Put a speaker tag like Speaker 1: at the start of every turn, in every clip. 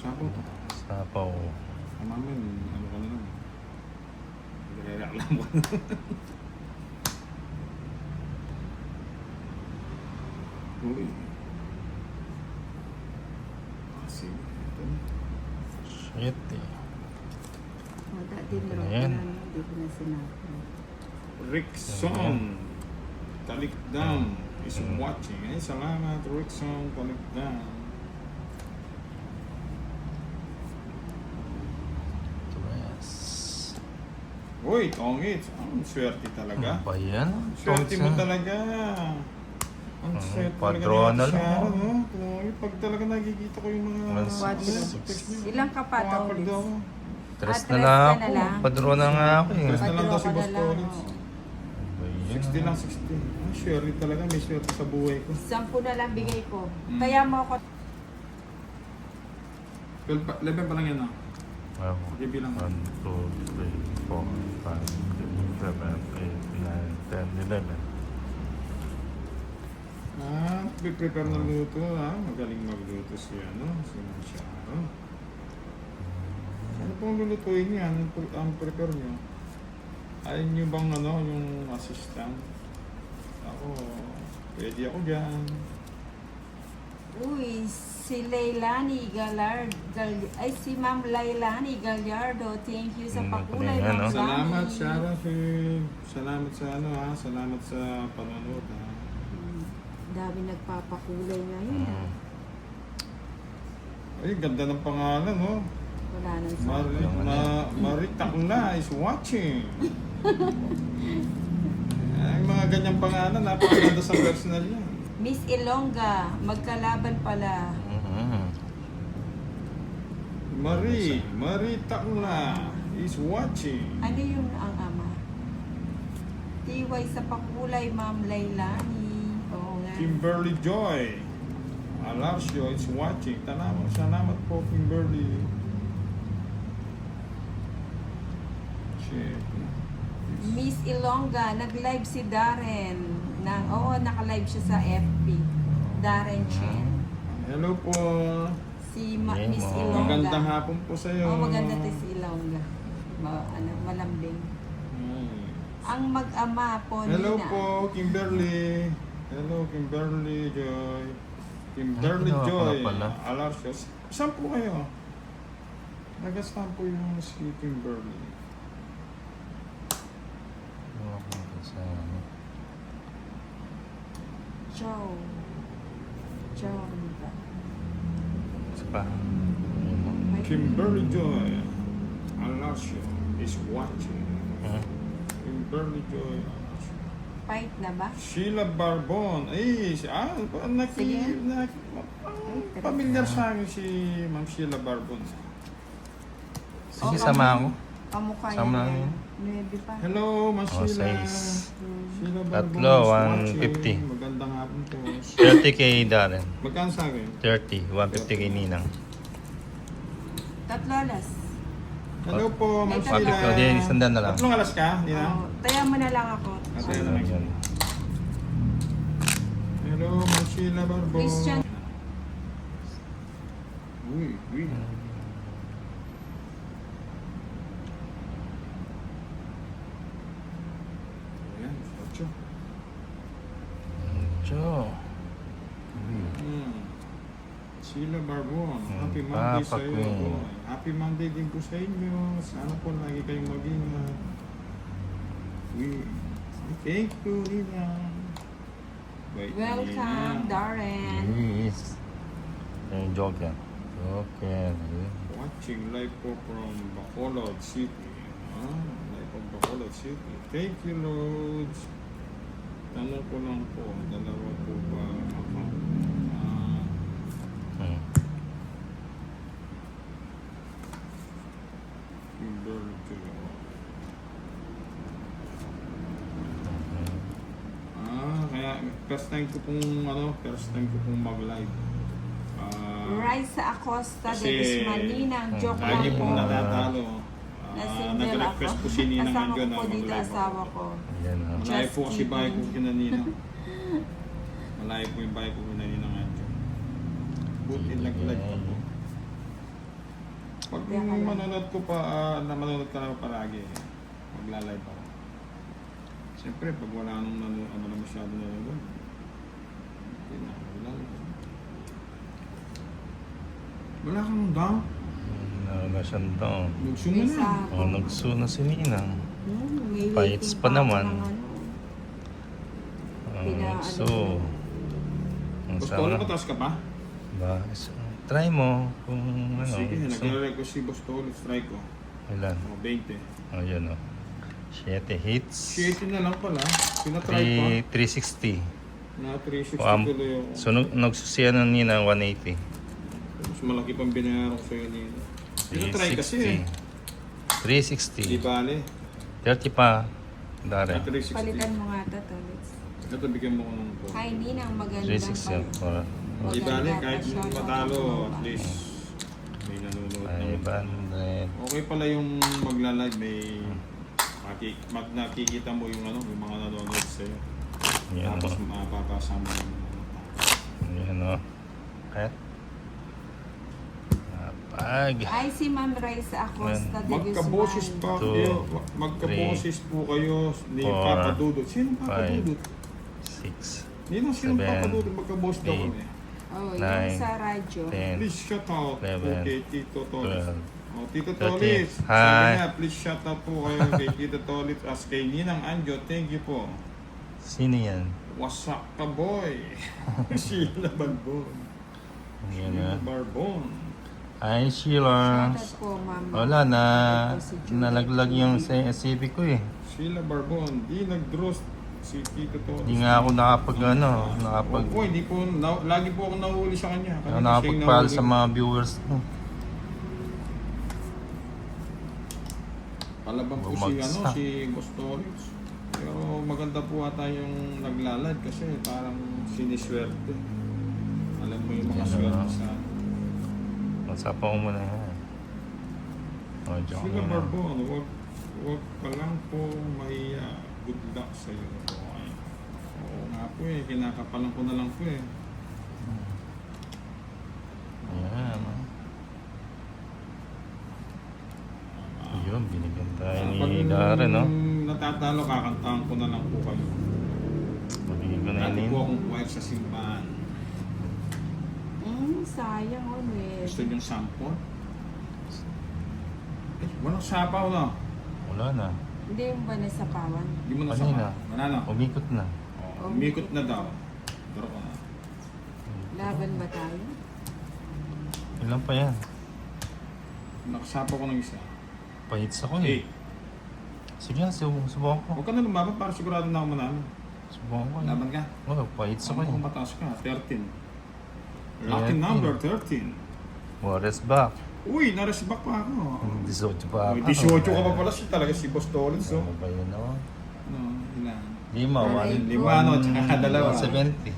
Speaker 1: Sapo to.
Speaker 2: Sapaw.
Speaker 1: Mamin, ano ka na lang. Nagre-reklamo ka na. Uy. Sige. Ito na.
Speaker 2: Shit eh.
Speaker 3: O, dati
Speaker 2: Ito na
Speaker 3: naro
Speaker 2: yan.
Speaker 3: na, hindi ko na sinabi.
Speaker 1: Rickson Talikdam is watching. Ay, salamat Rickson Talikdam.
Speaker 2: Tres.
Speaker 1: Uy, Tongits. Ang swerte talaga.
Speaker 2: Ano ba yan?
Speaker 1: Swerte mo talaga. Ang swerte talaga
Speaker 2: Padrona
Speaker 1: ni
Speaker 2: lang,
Speaker 1: Sharon,
Speaker 2: oh.
Speaker 1: no? Grabe, pag talaga nakikita ko yung mga...
Speaker 2: One,
Speaker 3: Quadro.
Speaker 1: text niya.
Speaker 3: Ilang ka pa,
Speaker 1: Pumapag
Speaker 3: Tongits?
Speaker 1: daw.
Speaker 2: Tres
Speaker 3: Ah,
Speaker 2: na
Speaker 3: tres
Speaker 2: lang
Speaker 3: ka
Speaker 2: ako.
Speaker 3: na lang.
Speaker 2: Padrona nga ako eh.
Speaker 1: Tres na lang daw si
Speaker 3: Padro ka
Speaker 1: Boss
Speaker 3: na lang,
Speaker 1: Tongits.
Speaker 3: oo.
Speaker 2: Ano ba yan?
Speaker 1: 60 lang, 60. Ah, swerte talaga. May swerte sa buhay ko.
Speaker 3: 10 na lang bigay ko.
Speaker 1: Mm.
Speaker 3: Kaya mo ako
Speaker 1: 11 pa lang yan, ah.
Speaker 2: Ako.
Speaker 1: Sige, bilang.
Speaker 2: 1, 2, 3, 4, 5, 6, 7, 8, 9, 10, 11.
Speaker 1: Ah, prepare na luto, ah. Magaling magluto si Sharon. Ano pong lulutuin niya? Ang prepare niyo? Ayun niyo bang yung assistant? Ako, pwede ako dyan.
Speaker 3: Uy, si Leilani Galard, ay si Ma'am Leilani Gallardo, thank you sa pakulay,
Speaker 2: Yan, no?
Speaker 3: Ma'am
Speaker 1: Salamat,
Speaker 3: Lani.
Speaker 1: Sharon. Salamat sa salamat sa panonood, ha.
Speaker 3: Dami nagpapakulay ngayon,
Speaker 2: Mm.
Speaker 1: Ay, ganda ng pangalan, no?
Speaker 3: Wala nang sabi.
Speaker 1: Maritakla is watching. Ay, mga ganyang pangalan, napakaganda sa personal yan.
Speaker 3: Miss Ilongga, magkalaban pala.
Speaker 2: Mhm.
Speaker 1: Maritakla is watching.
Speaker 3: Ano yung ang ama? Tiway sa pakulay, Ma'am Leilani. Oo nga.
Speaker 1: Kimberly Joy. Alarcio is watching. Salamat po, Kimberly. Shit.
Speaker 3: Miss Ilongga, nag-live si Darren. Naka-live siya sa FB. Darren Chen.
Speaker 1: Hello po.
Speaker 3: Si
Speaker 2: Hey,
Speaker 3: Miss
Speaker 2: mo.
Speaker 3: Ilongga.
Speaker 1: Magandang hapon po sa iyo.
Speaker 3: Maganda to si Ilongga. Malambing. Ang mag-ama po
Speaker 1: Hello
Speaker 3: Nina.
Speaker 1: po, Kimberly. Hello, Kimberly Joy. Kimberly
Speaker 2: Ay, ginawa ko
Speaker 1: Joy.
Speaker 2: na pala.
Speaker 1: Alarcio. Saan po kayo? Nagasaan po yung si Kimberly.
Speaker 2: Ano ako sa ano?
Speaker 3: Ciao. Ciao.
Speaker 2: Isa pa.
Speaker 1: Kimberly Joy. Alarcio is watching.
Speaker 2: Mhm.
Speaker 1: Kimberly Joy. Alarcio.
Speaker 3: Fight na ba?
Speaker 1: Sheila Barbon. Ay,
Speaker 3: Sige.
Speaker 1: familiar sa akin si Ma'am Sheila Barbon.
Speaker 2: Sige, sama ako.
Speaker 3: Kamukha
Speaker 2: Sama
Speaker 3: niya.
Speaker 2: yun.
Speaker 3: 9 pa.
Speaker 1: Hello, Ma'am
Speaker 2: Oh,
Speaker 1: Sheila.
Speaker 2: size.
Speaker 1: Sheila Barbon
Speaker 2: Tatlo,
Speaker 1: is watching.
Speaker 2: 150.
Speaker 1: Magandang hapon po.
Speaker 2: 30 kay Darren.
Speaker 1: Magkano sa akin?
Speaker 2: 30. 150 kay Ninang.
Speaker 3: Tatlo alas.
Speaker 1: Hello po, Ma'am
Speaker 3: May tatlo.
Speaker 1: Sheila.
Speaker 2: Di, isandaan na lang.
Speaker 1: Tatlong alas ka, di na?
Speaker 3: Oh, taya mo na lang ako.
Speaker 1: Taya na lang. Hello, Ma'am Sheila Barbon.
Speaker 3: Christian.
Speaker 1: Uy. Ayan, 8.
Speaker 2: Cho.
Speaker 1: Sheila Barbon, happy
Speaker 2: Hmm,
Speaker 1: Monday sa
Speaker 2: Papa
Speaker 1: iyo.
Speaker 2: Queen.
Speaker 1: po. Happy Monday din po sa inyo. Sana po lagi kayong mag-ingat. Thank you, Nina. Wait,
Speaker 3: Welcome,
Speaker 1: Nina.
Speaker 3: Darren.
Speaker 2: Yes. Yung joke yan. Okay.
Speaker 1: Watching live po from Bacolod City. Live from Bacolod City. Thank you, Lord. Tanong ko lang po, dalawa po ba ako?
Speaker 2: Hmm.
Speaker 1: Kimberly Joy. Kaya first time ko pong mag-live.
Speaker 3: Raisa Acosta de
Speaker 1: Kasi
Speaker 3: Guzman. Ninang, joke
Speaker 1: lagi
Speaker 3: lang po.
Speaker 1: pong natatalo.
Speaker 3: Na-single
Speaker 1: Nag-request
Speaker 3: ako.
Speaker 1: po si Nina
Speaker 3: Kasama
Speaker 1: ngayon
Speaker 3: ko po dito
Speaker 1: mag-live
Speaker 3: asawa
Speaker 1: ako.
Speaker 3: ko.
Speaker 2: Yan ha.
Speaker 1: Malayo po
Speaker 3: Just
Speaker 1: kasi bahay ko
Speaker 3: kidding.
Speaker 1: kina Nina. Malayo po yung bahay ko kina Nina ngayon. Buti nag-live pa po. Pag
Speaker 3: Kaya ka lang.
Speaker 1: manonood ko pa, na manonood ka na palagi, magla-live ako. Siyempre, pag wala nang ano na masyado nanonood, hindi na ako magla-live. Wala kang down?
Speaker 2: Wala siyang down.
Speaker 1: Nagsun mo na.
Speaker 2: Oh, nagsu na si Ninang.
Speaker 3: May
Speaker 2: Fights
Speaker 3: waiting
Speaker 2: pa
Speaker 3: ako
Speaker 2: naman.
Speaker 3: ng ano.
Speaker 2: Oh,
Speaker 3: Pina-
Speaker 2: nagsu. Ang
Speaker 1: Boss Tolo,
Speaker 2: sarap.
Speaker 1: mataas ka pa?
Speaker 2: Ba, try mo kung ano.
Speaker 1: Sige,
Speaker 2: gusto.
Speaker 1: naglalagay ko si Boss Tolo, strike ko.
Speaker 2: Ilan?
Speaker 1: O, 20.
Speaker 2: Oh, yun o. 7 hits.
Speaker 1: 80 na lang pala. Pinatry ko.
Speaker 2: 360.
Speaker 1: Na 360
Speaker 2: Um,
Speaker 1: tuloy ako.
Speaker 2: So, nagsusiya na nina 180.
Speaker 1: Mas malaki pang binayaran ko sa'yo nila. Pinatry kasi eh.
Speaker 2: 360.
Speaker 1: Di bale.
Speaker 2: 30 pa. Dare.
Speaker 1: 360.
Speaker 3: Palitan mo nga ito, Tolits.
Speaker 1: Ito bigyan mo ko ng po.
Speaker 3: Ay, hindi nang magandang
Speaker 2: 360.
Speaker 3: pal-
Speaker 1: Di bale,
Speaker 3: maganda
Speaker 1: kahit
Speaker 3: pa siya,
Speaker 1: matalo,
Speaker 3: no?
Speaker 1: at least may nanonood naman.
Speaker 2: 500.
Speaker 1: Okay pala yung magla-live, may nakikita mo yung ano, yung mga nanonood sa'yo.
Speaker 2: Yan
Speaker 1: Tapos
Speaker 2: o.
Speaker 1: mapapasama yung mga tao.
Speaker 2: Yan o. Kahit. Napag.
Speaker 3: Ay, si Ma'am Raisa Acosta de
Speaker 1: Magkaboses
Speaker 3: Guzman.
Speaker 1: pa
Speaker 2: Two,
Speaker 1: kayo. Magkaboses po kayo ni
Speaker 2: four,
Speaker 1: Papa Dudut. Sino Papa
Speaker 2: five,
Speaker 1: Dudut?
Speaker 2: 6.
Speaker 1: Nino, sino
Speaker 2: seven,
Speaker 1: Papa Dudut? Magkaboses daw
Speaker 2: eight,
Speaker 1: kami.
Speaker 3: Oh,
Speaker 2: Nine,
Speaker 3: yung sa radyo.
Speaker 2: 10.
Speaker 1: Please shout out po
Speaker 2: 11,
Speaker 1: kay Tito Tolit.
Speaker 2: 12.
Speaker 1: Oh, Tito
Speaker 2: 13.
Speaker 1: Tolit.
Speaker 2: Hi.
Speaker 1: Sabi niya, please shout out po kayo kay Tito Tolit as kay Ninang Anjo. Thank you po.
Speaker 2: Sino yan?
Speaker 1: Wasak ka boy. Sheila Barbon.
Speaker 2: Yan
Speaker 1: Sheila
Speaker 2: na.
Speaker 1: Barbon.
Speaker 2: Hi, Sheila.
Speaker 3: Shoutout po, Ma'am.
Speaker 2: Wala na.
Speaker 3: Ito si Julie.
Speaker 2: Nalaglag yung CV ko eh.
Speaker 1: Sheila Barbon. Di nag-draw si Tito Tolit.
Speaker 2: Hindi nga ako nakapag
Speaker 1: Opo, hindi po, lagi po ako nahuli sa kanya. Kasi siya yung
Speaker 2: nakapag-file
Speaker 1: nahuli.
Speaker 2: sa mga viewers ko.
Speaker 1: Palabang po si,
Speaker 2: Bumagsak.
Speaker 1: si Boss Torres. Pero maganda po ata yung naglalad kasi parang siniswerte. Alam mo yung mga
Speaker 2: Yan
Speaker 1: swerte
Speaker 2: na.
Speaker 1: sa...
Speaker 2: Masapaw ko muna yan. O, joke
Speaker 1: Sila
Speaker 2: muna.
Speaker 1: Barbon, wag ka lang po mahiya. Good luck sa iyo. Okay. Oo nga po eh, kinakapalan ko na lang po eh.
Speaker 2: Ayan. Ayun, binigyan tayo ni Darren, no?
Speaker 1: Natatalo, kakantahan ko na lang po kayo.
Speaker 2: Mabigyan ko na
Speaker 1: Dati
Speaker 2: yun.
Speaker 1: po akong choir sa simbahan.
Speaker 3: Sayang, oh, eh.
Speaker 1: Gusto niyong sample? Eh, walang sapaw na.
Speaker 2: Wala na.
Speaker 3: Hindi yung ba nasa pawan?
Speaker 1: Hindi mo na
Speaker 2: Kanina.
Speaker 1: sapaw. Wala na.
Speaker 2: Umikot na.
Speaker 1: Oh, umikot na daw. Pero ko na.
Speaker 3: Laban ba tayo?
Speaker 2: Ilan pa yan?
Speaker 1: Nakasapaw ko ng isa.
Speaker 2: Pahits ako
Speaker 1: Eh,
Speaker 2: eh. Sige na, subukan ko.
Speaker 1: huwag ka na lumaban para sigurado na ako manalo.
Speaker 2: Subukan ko.
Speaker 1: Laban ka.
Speaker 2: Oh, pahits ako
Speaker 1: Ano kung
Speaker 2: eh.
Speaker 1: mataas ka? 13. Lucky
Speaker 2: 13.
Speaker 1: number 13.
Speaker 2: Juarez back.
Speaker 1: Uy, naresbak pa ako.
Speaker 2: 18 pa
Speaker 1: Uy,
Speaker 2: ako.
Speaker 1: 18 ka pa pala siya talaga si Boss Tollins.
Speaker 2: Ano ba yun, no?
Speaker 1: Ano, ilan?
Speaker 2: 5,
Speaker 1: 5, ano, tsaka dalawa.
Speaker 2: 170.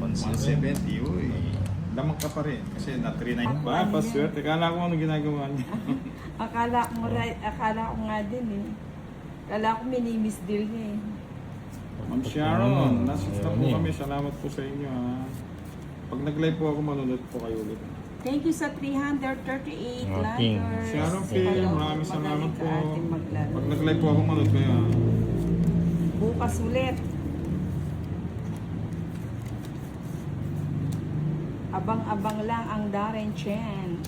Speaker 1: 170, uy. Lamang ka pa rin. Kasi na 390 pa. Paswerte. Kala ko ano ginagawa niya.
Speaker 3: Akala ko nga din eh. Akala ko minimis deal niya eh.
Speaker 1: Ma'am Sharon, nasa na po
Speaker 2: Ayun eh.
Speaker 1: kami. Salamat po sa inyo ha. Pag nag-live po ako, manunod po kayo ulit.
Speaker 3: Thank you sa 338
Speaker 2: Okay.
Speaker 3: likers.
Speaker 1: Sharon Phil,
Speaker 3: Hello,
Speaker 1: maraming salamat
Speaker 3: magaling
Speaker 1: po.
Speaker 3: ka ating maglaro.
Speaker 1: Pag nag-live po ako, manunod kayo ha.
Speaker 3: Bukas ulit. Abang-abang lang ang Darren Chen.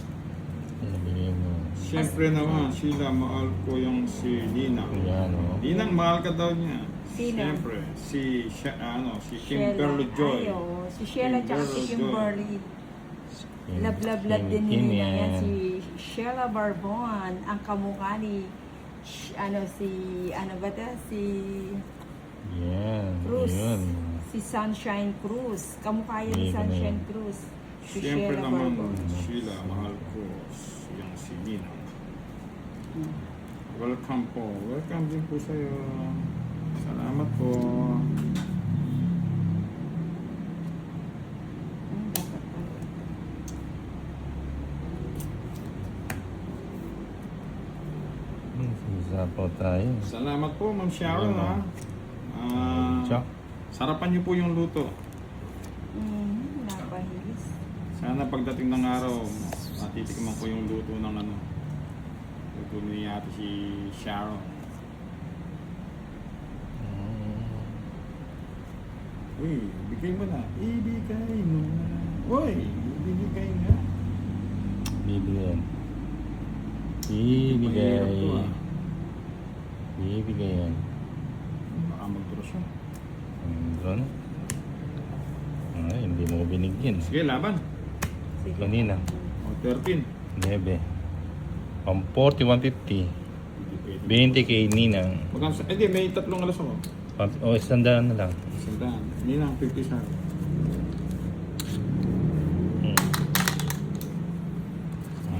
Speaker 2: Nabigyan mo.
Speaker 1: Siyempre naman, Sheila, mahal ko yung si Ninang.
Speaker 2: Ayan, o.
Speaker 1: Ninang, mahal ka daw niya.
Speaker 3: Sino?
Speaker 1: Siyempre, si
Speaker 3: Sheila.
Speaker 1: Kimberly Joy.
Speaker 3: Ay, oo. Si Sheila tsaka si Kimberly. Love din
Speaker 2: Kim
Speaker 3: nila yan.
Speaker 2: yan.
Speaker 3: Si Sheila Barbon. Ang kamukha ni si
Speaker 2: Yan.
Speaker 3: Cruz.
Speaker 2: Yun.
Speaker 3: Si Sunshine Cruz. Kamukha yun ni
Speaker 2: Ayun,
Speaker 3: Sunshine
Speaker 2: ayun.
Speaker 3: Cruz. Si
Speaker 1: Siyempre
Speaker 3: Sheila
Speaker 1: naman,
Speaker 3: Barbon.
Speaker 1: Sheila, mahal ko yung si Ninang.
Speaker 3: Hmm.
Speaker 1: Welcome po. Welcome din po sa'yo. Salamat po.
Speaker 3: Dapat pala.
Speaker 2: Sasapaw tayo.
Speaker 1: Salamat po, Ma'am Sharon ha.
Speaker 2: Chok.
Speaker 1: Sarapan niyo po yung luto.
Speaker 3: Napahilis.
Speaker 1: Sana pagdating ng araw, titikman ko yung luto ng ano. Luto niya ate si Sharon. Uy, bigay mo na. Ibigay mo na. Uy, ibigay nga.
Speaker 2: Bibigyan.
Speaker 1: Mahirap to,
Speaker 2: Bibigay.
Speaker 1: ah.
Speaker 2: Bibigyan.
Speaker 1: Baka mag-draw siya.
Speaker 2: Doon. Ay, hindi mo ko binigyan.
Speaker 1: Sige, laban.
Speaker 3: Sige.
Speaker 2: Kanina.
Speaker 1: O, 13.
Speaker 2: 9. Pang 40, 150.
Speaker 1: Hindi pwede.
Speaker 2: 20 kay Ninang.
Speaker 1: Magkano sa... Hindi, may tatlong alas ako.
Speaker 2: O, 100 na lang.
Speaker 1: Sandaan. Ninang, 50 sa akin.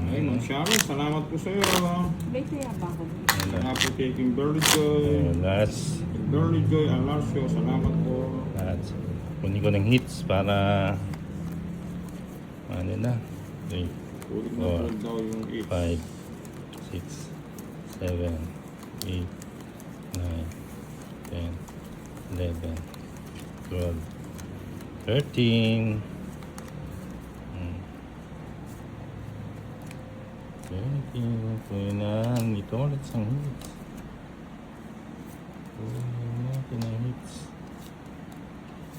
Speaker 1: Ay, Ma'am Sharon, salamat po sa iyo.
Speaker 3: May kaya ba ako?
Speaker 1: Salamat po kay King Burley Joy.
Speaker 2: Last.
Speaker 1: King Burley Joy, Alarcio, salamat po.
Speaker 2: Last. Kunin ko ng hits para ano na. 3,
Speaker 1: Ulit na
Speaker 2: Four,
Speaker 1: ulit daw yung 8.
Speaker 2: 5, 6, 7, 8, 9, 10, 11, 12, 13. Kunin ito ulit sang hits. Kunin natin ang hits.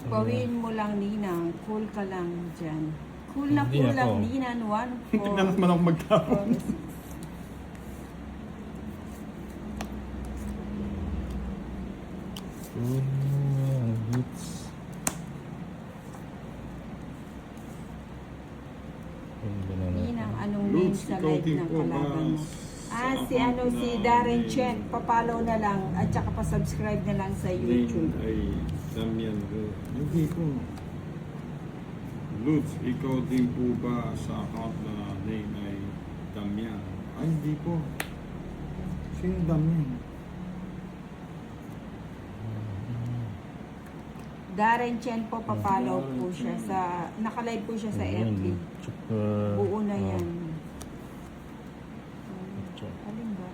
Speaker 3: Pawin mo lang, Ninang. Cool ka lang dyan. Cool na
Speaker 2: Hindi
Speaker 3: cool lang,
Speaker 2: ako.
Speaker 3: Ninang. 1, 4,
Speaker 1: Tignan naman ako magtapon.
Speaker 3: 6.
Speaker 2: Kunin ang hits.
Speaker 3: Ninang, anong name
Speaker 1: Lutz,
Speaker 3: sa
Speaker 1: ikaw
Speaker 3: live
Speaker 1: din
Speaker 3: ng
Speaker 1: po ba?
Speaker 3: kalaban mo? Ah,
Speaker 1: Sa
Speaker 3: si ano,
Speaker 1: account
Speaker 3: si
Speaker 1: na
Speaker 3: Darren
Speaker 1: name-
Speaker 3: Chen. Papalo na lang at saka pa-subscribe na lang sa YouTube.
Speaker 1: Name ay Damian. Hindi po. Lutz, ikaw din po ba sa account na name ay Damian? Ay, hindi po. Sino Damian?
Speaker 3: Darren Chen po, papalo po siya sa, nakalive po siya sa FB. Buo na yan. Alin ba?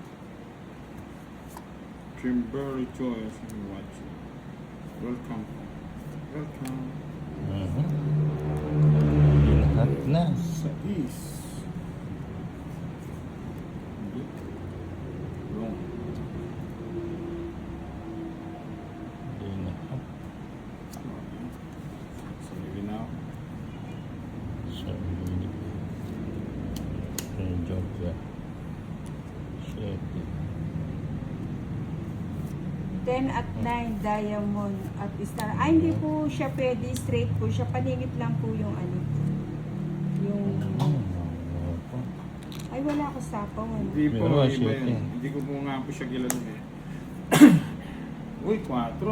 Speaker 1: Kimberly Joyce and watching. Welcome. Welcome.
Speaker 2: Lahat na.
Speaker 1: Sa East. Hindi. Wrong.
Speaker 2: Lahat.
Speaker 1: Sa Linaw.
Speaker 2: Joke. Shit.
Speaker 3: 10 at 9, Diamond at Star. Ay, hindi po siya pwede. Straight po siya. Paningit lang po yung ano. Yung... Ay, wala ko sapaw. Ano?
Speaker 1: Hindi po,
Speaker 2: Pero,
Speaker 1: iba
Speaker 2: shit,
Speaker 1: yun.
Speaker 2: eh.
Speaker 1: Hindi ko po nga po siya kilala eh. Uy, 4.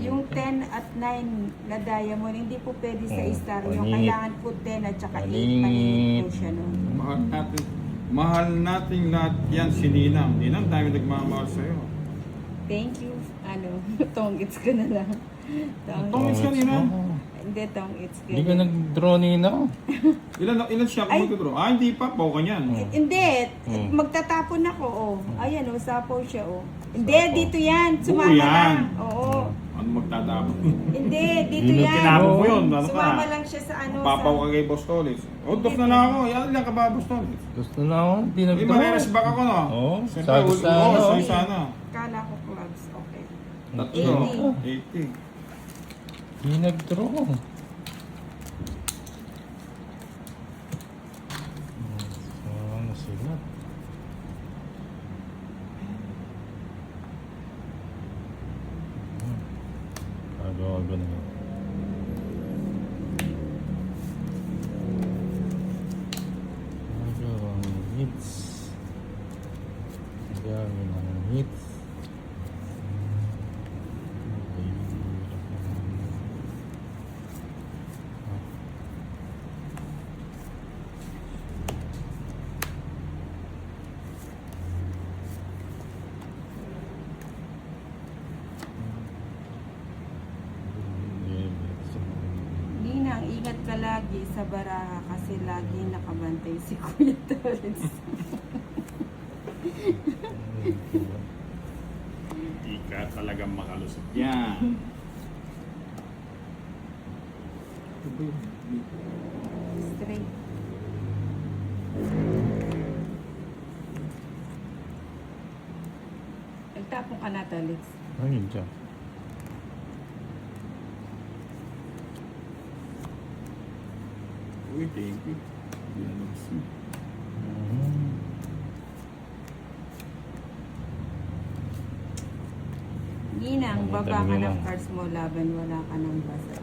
Speaker 3: Yung 10 at 9 na Diamond, hindi po pwede sa
Speaker 2: Oh,
Speaker 3: Star. Yung
Speaker 2: paningit.
Speaker 3: kailangan po 10 at saka 8.
Speaker 2: Paningit.
Speaker 3: Paningit po siya nun.
Speaker 1: Mahal natin lahat yan si Ninang. Ninang, dami nagmamahal sa'yo.
Speaker 3: Thank you. Ano, tongits ko na lang.
Speaker 1: Tongits ka, Ninang?
Speaker 3: Hindi, tongits ko.
Speaker 2: Hindi ka nag-draw nina.
Speaker 1: Ilan siya
Speaker 3: Ay.
Speaker 1: kung magdodro? Ah, hindi pa. Pau ka niyan.
Speaker 3: Hindi,
Speaker 2: Hmm.
Speaker 3: magtatapon ako, oh. Ayan, oh, sapaw siya, oh. Hindi,
Speaker 2: Sapaw.
Speaker 3: dito yan.
Speaker 1: Buo
Speaker 3: Sumama
Speaker 1: yan.
Speaker 3: lang. Oo.
Speaker 1: Ano magtatapon?
Speaker 3: Hindi, dito
Speaker 2: Yun ang
Speaker 3: yan.
Speaker 1: Tinapon mo yun. Ano ka?
Speaker 3: Sumama lang siya sa ano.
Speaker 1: Papaw ka kay Boss Tolis. O, dos na lang ako. Yan lang ka ba, Boss Tolis?
Speaker 2: Gusto na ako. Hindi
Speaker 1: Hindi
Speaker 2: nag-draw.
Speaker 1: mareres back ako, no?
Speaker 2: Oo,
Speaker 1: Siyempre,
Speaker 2: sabi
Speaker 1: oo,
Speaker 2: sa ano.
Speaker 1: sabi sana.
Speaker 3: Kala ko clubs, okay.
Speaker 1: Tatlo.
Speaker 3: 80.
Speaker 1: 80.
Speaker 2: Hindi nag-draw. Ano sila? Agaw-agaw na yun. Agaw ang hits. Agaw ang hits.
Speaker 3: Ninang, ingat ka lagi sa baraha kasi lagi nakabantay si Kuya Torres.
Speaker 1: Hindi ka talagang makalusot yan. Ito ba yun?
Speaker 3: Straight. Nagtapong ka na, Talix.
Speaker 2: Ayun dyan.
Speaker 1: Uy, thank you. Hindi na nag-see.
Speaker 2: Mm.
Speaker 3: Ninang,
Speaker 2: Ang
Speaker 3: baba
Speaker 2: dami
Speaker 3: ka
Speaker 2: lang.
Speaker 3: ng cards mo, laban, wala ka ng basa.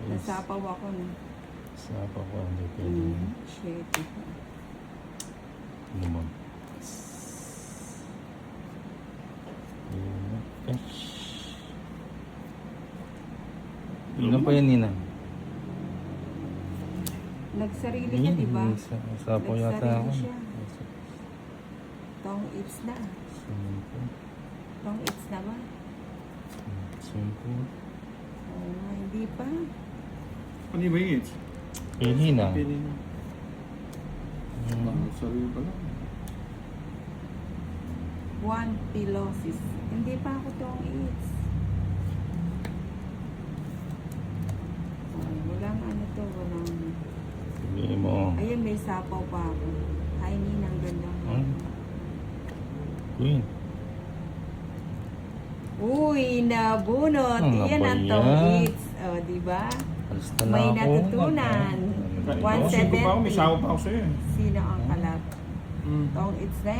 Speaker 3: Nasapaw ako na.
Speaker 2: Sapa ko, hindi pwede.
Speaker 3: Shit.
Speaker 2: Ano mo? Cash. Ilan pa yan, Nina?
Speaker 3: Nagsarili ka, di ba?
Speaker 2: Sapo yata ako.
Speaker 3: Nagsarili siya. Tong it's na.
Speaker 2: Simpo.
Speaker 3: Tong it's na ba?
Speaker 2: Simpo.
Speaker 3: Oo nga, hindi pa.
Speaker 1: Ano ba yun?
Speaker 2: Pili na.
Speaker 1: Pili na.
Speaker 2: Mm.
Speaker 1: Sarili pa lang.
Speaker 3: One pilosis. Hindi pa ako tong it's. Oh, walang ano to, walang...
Speaker 2: Pili mo.
Speaker 3: Ayun, may sapaw pa ako. Hi, Ninang, gandang
Speaker 2: Hmm? Queen.
Speaker 3: Uy, nabunot.
Speaker 2: Ano
Speaker 3: Yan
Speaker 2: ba
Speaker 3: ang tong
Speaker 2: yan?
Speaker 3: it's. O, di ba?
Speaker 2: Alis na
Speaker 3: May
Speaker 2: ako.
Speaker 3: natutunan.
Speaker 2: Ano ba
Speaker 1: Ikaw,
Speaker 2: yun?
Speaker 3: 170.
Speaker 1: singko pa ako, may sawa pa ako sa'yo eh.
Speaker 3: Sino ang kalat?
Speaker 1: Mm.
Speaker 3: Tong it's na